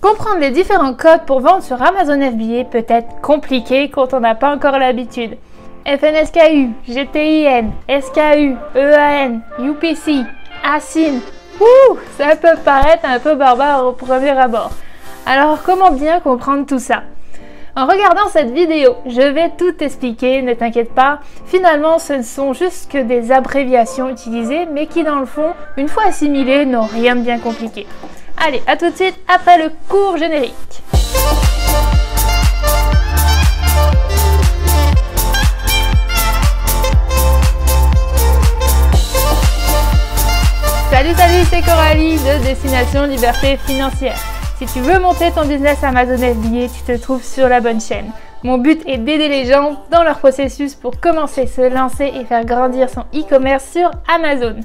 Comprendre les différents codes pour vendre sur Amazon FBA peut être compliqué quand on n'a pas encore l'habitude. FNSKU, GTIN, SKU, EAN, UPC, ASIN. Ça peut paraître un peu barbare au premier abord. Alors comment bien comprendre tout ça? En regardant cette vidéo, je vais tout expliquer, ne t'inquiète pas. Finalement, ce ne sont juste que des abréviations utilisées, mais qui dans le fond, une fois assimilées, n'ont rien de bien compliqué. Allez, à tout de suite après le court générique. Salut, c'est Coralie de Destination Liberté Financière. Si tu veux monter ton business Amazon FBA, tu te trouves sur la bonne chaîne. Mon but est d'aider les gens dans leur processus pour commencer, se lancer et faire grandir son e-commerce sur Amazon.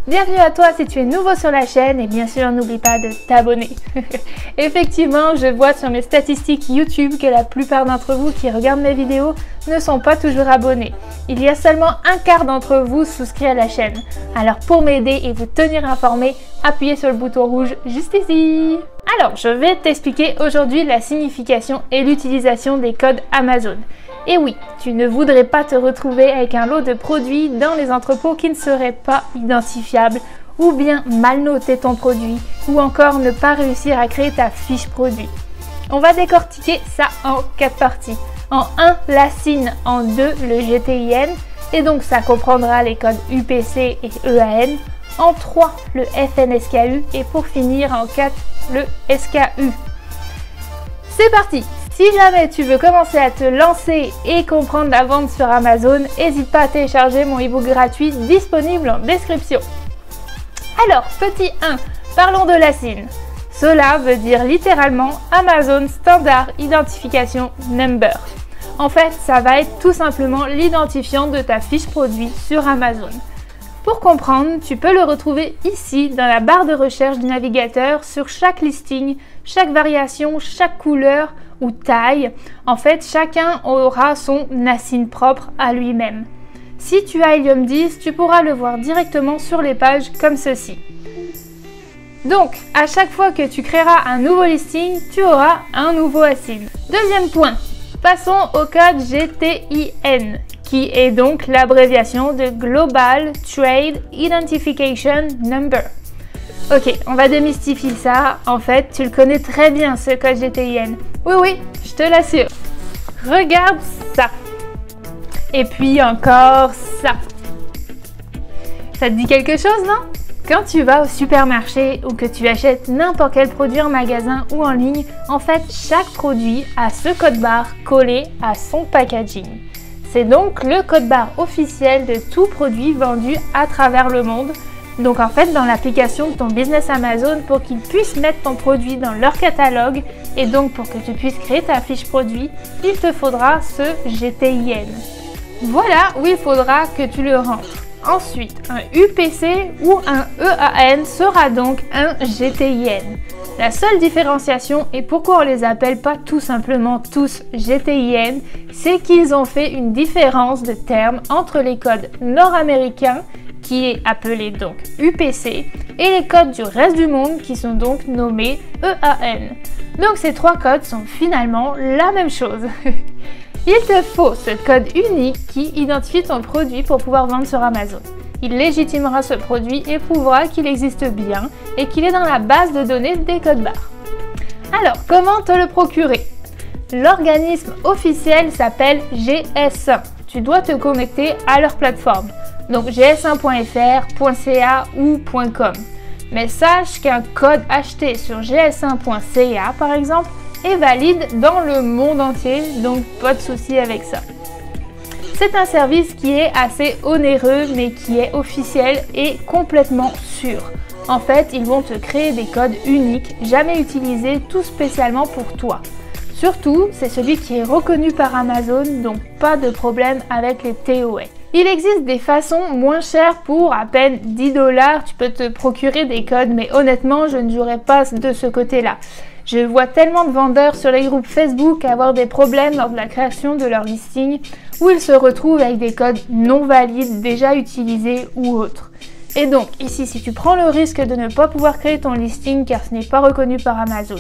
Bienvenue à toi si tu es nouveau sur la chaîne et bien sûr n'oublie pas de t'abonner. Effectivement, je vois sur mes statistiques YouTube que la plupart d'entre vous qui regardent mes vidéos ne sont pas toujours abonnés. Il y a seulement un quart d'entre vous souscrits à la chaîne. Alors pour m'aider et vous tenir informé, appuyez sur le bouton rouge juste ici. Alors, je vais t'expliquer aujourd'hui la signification et l'utilisation des codes Amazon. Et oui, tu ne voudrais pas te retrouver avec un lot de produits dans les entrepôts qui ne seraient pas identifiables, ou bien mal noter ton produit, ou encore ne pas réussir à créer ta fiche produit. On va décortiquer ça en 4 parties. En 1, la SIN, en 2, le GTIN, et donc ça comprendra les codes UPC et EAN. En 3, le FNSKU, et pour finir en 4, le SKU. C'est parti! Si jamais tu veux commencer à te lancer et comprendre la vente sur Amazon, n'hésite pas à télécharger mon e-book gratuit disponible en description. Alors, petit 1, parlons de la SIN. Cela veut dire littéralement Amazon Standard Identification Number. En fait, ça va être tout simplement l'identifiant de ta fiche produit sur Amazon. Pour comprendre, tu peux le retrouver ici dans la barre de recherche du navigateur sur chaque listing, chaque variation, chaque couleur ou taille. En fait, chacun aura son ASIN propre à lui-même. Si tu as Helium 10, tu pourras le voir directement sur les pages comme ceci. Donc, à chaque fois que tu créeras un nouveau listing, tu auras un nouveau ASIN. Deuxième point, passons au code GTIN, qui est donc l'abréviation de Global Trade Identification Number. Ok, on va démystifier ça. En fait, tu le connais très bien, ce code GTIN. Oui, je te l'assure. Regarde ça. Et puis encore ça. Ça te dit quelque chose, non? Quand tu vas au supermarché ou que tu achètes n'importe quel produit en magasin ou en ligne, en fait, chaque produit a ce code barre collé à son packaging. C'est donc le code barre officiel de tout produit vendu à travers le monde. Donc en fait, dans l'application de ton business Amazon, pour qu'ils puissent mettre ton produit dans leur catalogue et donc pour que tu puisses créer ta fiche produit, il te faudra ce GTIN. Voilà où il faudra que tu le rentres. Ensuite, un UPC ou un EAN sera donc un GTIN. La seule différenciation et pourquoi on les appelle pas tout simplement tous GTIN, c'est qu'ils ont fait une différence de terme entre les codes nord-américains, qui est appelé donc UPC, et les codes du reste du monde qui sont donc nommés EAN. Donc ces trois codes sont finalement la même chose. Il te faut ce code unique qui identifie ton produit pour pouvoir vendre sur Amazon. Il légitimera ce produit et prouvera qu'il existe bien et qu'il est dans la base de données des codes barres. Alors, comment te le procurer? L'organisme officiel s'appelle GS1. Tu dois te connecter à leur plateforme, donc gs1.fr, .ca ou .com. Mais sache qu'un code acheté sur gs1.ca par exemple est valide dans le monde entier, donc pas de souci avec ça. C'est un service qui est assez onéreux mais qui est officiel et complètement sûr. En fait, ils vont te créer des codes uniques, jamais utilisés tout spécialement pour toi. Surtout, c'est celui qui est reconnu par Amazon, donc pas de problème avec les TOA. Il existe des façons moins chères pour à peine 10 $, tu peux te procurer des codes, mais honnêtement, je ne jouerai pas de ce côté-là. Je vois tellement de vendeurs sur les groupes Facebook avoir des problèmes lors de la création de leur listing où ils se retrouvent avec des codes non valides, déjà utilisés ou autres. Et donc, ici, si tu prends le risque de ne pas pouvoir créer ton listing car ce n'est pas reconnu par Amazon,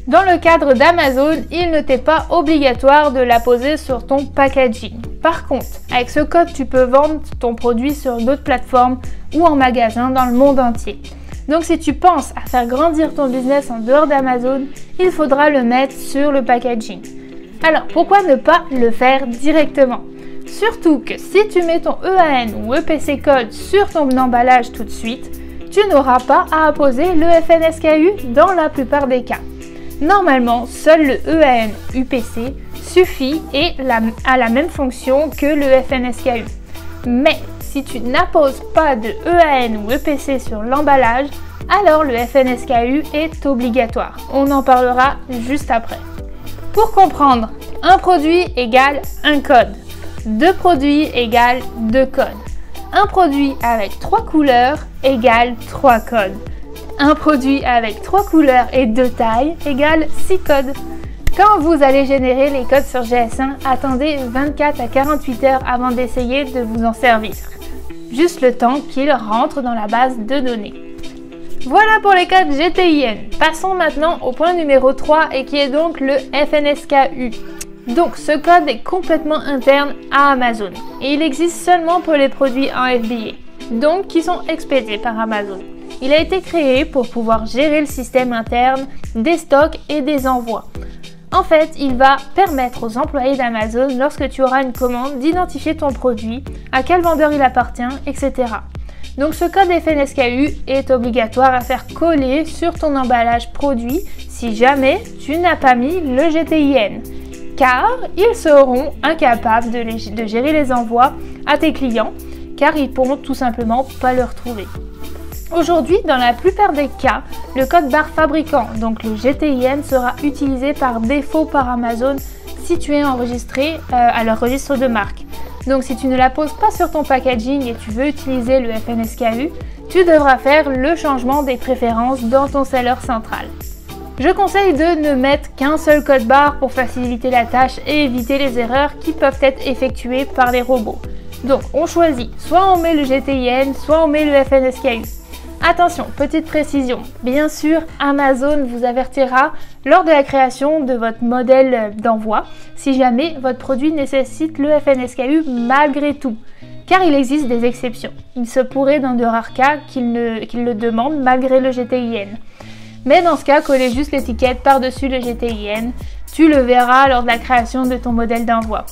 Dans le cadre d'Amazon, il ne t'est pas obligatoire de l'apposer sur ton packaging. Par contre, avec ce code, tu peux vendre ton produit sur d'autres plateformes ou en magasin dans le monde entier. Donc si tu penses à faire grandir ton business en dehors d'Amazon, il faudra le mettre sur le packaging. Alors pourquoi ne pas le faire directement? Surtout que si tu mets ton EAN ou EPC code sur ton emballage tout de suite, tu n'auras pas à apposer le FNSKU dans la plupart des cas. Normalement, seul le EAN UPC suffit et a la même fonction que le FNSKU. Mais si tu n'apposes pas de EAN ou EPC sur l'emballage, alors le FNSKU est obligatoire. On en parlera juste après. Pour comprendre, un produit égale un code. Deux produits égale deux codes. Un produit avec 3 couleurs égale 3 codes. Un produit avec 3 couleurs et 2 tailles égale 6 codes. Quand vous allez générer les codes sur GS1, attendez 24 à 48 heures avant d'essayer de vous en servir. Juste le temps qu'ils rentrent dans la base de données. Voilà pour les codes GTIN. Passons maintenant au point numéro 3 et qui est donc le FNSKU. Donc ce code est complètement interne à Amazon et il existe seulement pour les produits en FBA, donc qui sont expédiés par Amazon. Il a été créé pour pouvoir gérer le système interne des stocks et des envois. En fait, il va permettre aux employés d'Amazon, lorsque tu auras une commande, d'identifier ton produit, à quel vendeur il appartient, etc. Donc ce code FNSKU est obligatoire à faire coller sur ton emballage produit si jamais tu n'as pas mis le GTIN, car ils seront incapables de gérer les envois à tes clients, car ils pourront tout simplement pas le retrouver. Aujourd'hui, dans la plupart des cas, le code barre fabricant, donc le GTIN, sera utilisé par défaut par Amazon si tu es enregistré à leur registre de marque. Donc si tu ne la poses pas sur ton packaging et tu veux utiliser le FNSKU, tu devras faire le changement des préférences dans ton seller central. Je conseille de ne mettre qu'un seul code barre pour faciliter la tâche et éviter les erreurs qui peuvent être effectuées par les robots. Donc on choisit, soit on met le GTIN, soit on met le FNSKU. Attention, petite précision, bien sûr Amazon vous avertira lors de la création de votre modèle d'envoi si jamais votre produit nécessite le FNSKU malgré tout, car il existe des exceptions. Il se pourrait dans de rares cas qu'il le demande malgré le GTIN. Mais dans ce cas, collez juste l'étiquette par-dessus le GTIN, tu le verras lors de la création de ton modèle d'envoi.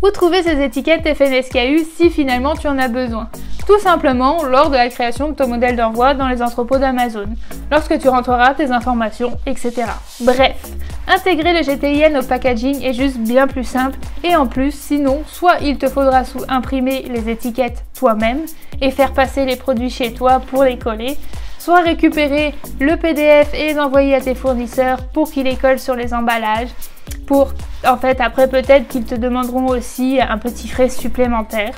Où trouver ces étiquettes FNSKU si finalement tu en as besoin? Tout simplement lors de la création de ton modèle d'envoi dans les entrepôts d'Amazon, lorsque tu rentreras tes informations, etc. Bref, intégrer le GTIN au packaging est juste bien plus simple et en plus, sinon, soit il te faudra imprimer les étiquettes toi-même et faire passer les produits chez toi pour les coller, soit récupérer le PDF et les envoyer à tes fournisseurs pour qu'ils les collent sur les emballages, après peut-être qu'ils te demanderont aussi un petit frais supplémentaire,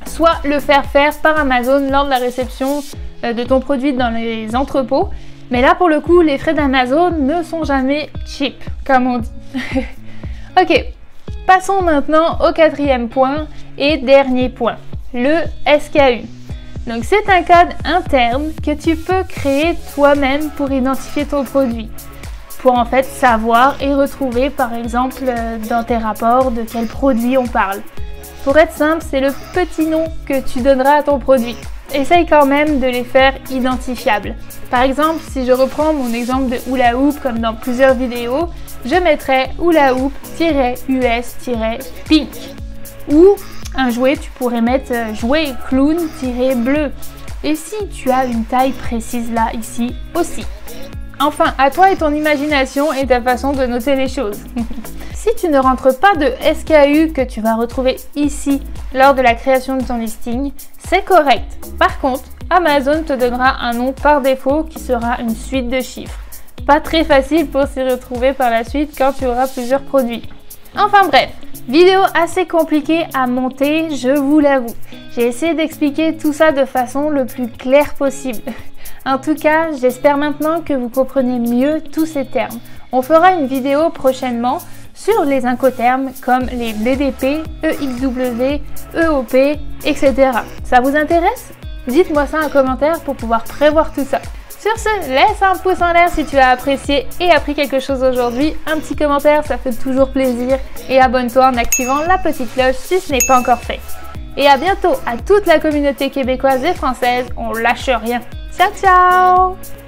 soit le faire par Amazon lors de la réception de ton produit dans les entrepôts. Mais là, pour le coup, les frais d'Amazon ne sont jamais cheap, comme on dit. Ok, passons maintenant au 4e point et dernier point, le SKU. Donc c'est un code interne que tu peux créer toi-même pour identifier ton produit, pour en fait savoir et retrouver par exemple dans tes rapports de quel produit on parle. Pour être simple, c'est le petit nom que tu donneras à ton produit. Essaye quand même de les faire identifiables. Par exemple, si je reprends mon exemple de hula hoop comme dans plusieurs vidéos, je mettrai hula hoop-us-pink. Ou un jouet, tu pourrais mettre jouet clown-bleu. Et si tu as une taille précise là, ici aussi. Enfin, à toi et ton imagination et ta façon de noter les choses. Si tu ne rentres pas de SKU que tu vas retrouver ici lors de la création de ton listing, c'est correct. Par contre, Amazon te donnera un nom par défaut qui sera une suite de chiffres. Pas très facile pour s'y retrouver par la suite quand tu auras plusieurs produits. Enfin bref, vidéo assez compliquée à monter, je vous l'avoue. J'ai essayé d'expliquer tout ça de façon le plus claire possible. En tout cas, j'espère maintenant que vous comprenez mieux tous ces termes. On fera une vidéo prochainement sur les incoterms comme les BDP, EXW, EOP, etc. Ça vous intéresse? Dites-moi ça en commentaire pour pouvoir prévoir tout ça. Sur ce, laisse un pouce en l'air si tu as apprécié et appris quelque chose aujourd'hui. Un petit commentaire, ça fait toujours plaisir. Et abonne-toi en activant la petite cloche si ce n'est pas encore fait. Et à bientôt à toute la communauté québécoise et française. On lâche rien. Ciao, ciao!